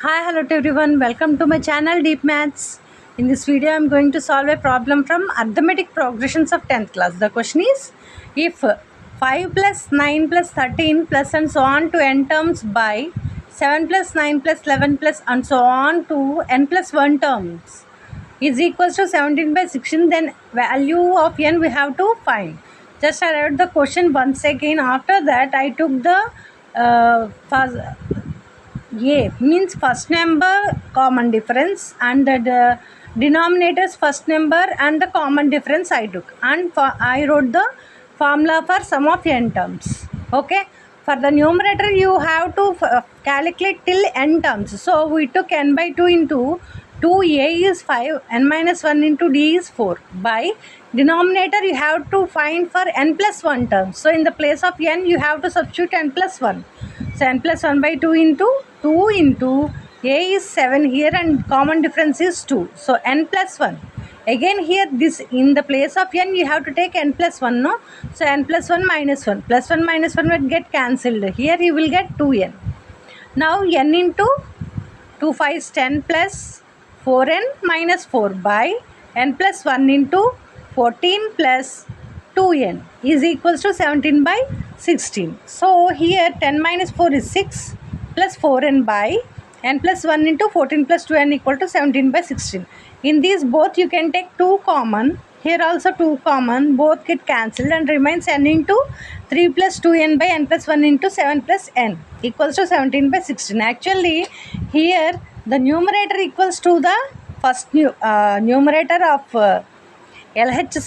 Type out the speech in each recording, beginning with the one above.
Hi, hello to everyone. Welcome to my channel Deep Maths. In this video, I am going to solve a problem from arithmetic progressions of 10th class. The question is, if 5 plus 9 plus 13 plus and so on to n terms by 7 plus 9 plus 11 plus and so on to n plus 1 terms is equals to 17 by 16, then value of n we have to find. Just I read the question once again. After that, I took the first a means first number common difference and the denominator's first number and the common difference I took, and I wrote the formula for sum of n terms. Okay, for the numerator you have to calculate till n terms, so we took n by 2 into 2a is 5, n minus 1 into d is 4. By denominator you have to find for n plus 1 terms, so in the place of n you have to substitute n plus 1. So n plus 1 by 2 into 2 into a is 7 here and common difference is 2. So n plus 1. Again here this in the place of n you have to take n plus 1, no? So n plus 1 minus 1. Plus 1 minus 1 will get cancelled. Here you will get 2n. Now n into 2 5 is 10 plus 4n minus 4 by n plus 1 into 14 plus 2n is equals to 17 by 16. So here 10 minus 4 is 6 plus 4n by n plus 1 into 14 plus 2n equal to 17 by 16. In these both you can take 2 common. Here also 2 common. Both get cancelled and remains n into 3 plus 2n by n plus 1 into 7 plus n equals to 17 by 16. Actually here the numerator equals to the first numerator of LHS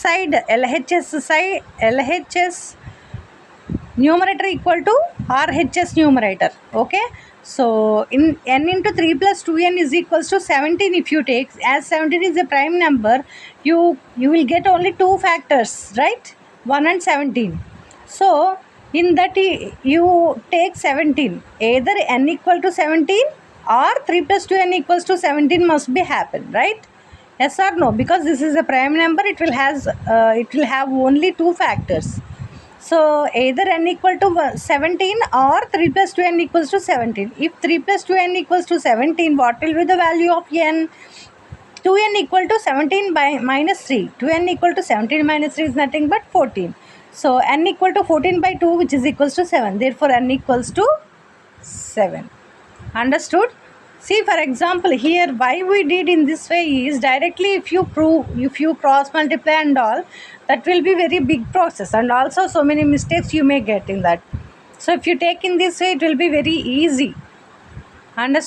numerator equal to RHS numerator. Okay, so in n into 3 plus 2n is equals to 17. If you take, as 17 is a prime number, you will get only two factors, right? 1 and 17. So in that you take 17, either n equal to 17 or 3 plus 2n equals to 17 must be happen, right? Yes or no? Because this is a prime number, it will have only two factors. So either n equal to 17 or 3 plus 2n equals to 17. If 3 plus 2n equals to 17, what will be the value of n? 2n equal to 17 by minus 3. 2n equal to 17 minus 3 is nothing but 14. So n equal to 14 by 2, which is equals to 7. Therefore n equals to 7. Understood? See, for example, here why we did in this way is directly if you cross multiply and all, that will be very big process, and also so many mistakes you may get in that. So if you take in this way, it will be very easy. Understood?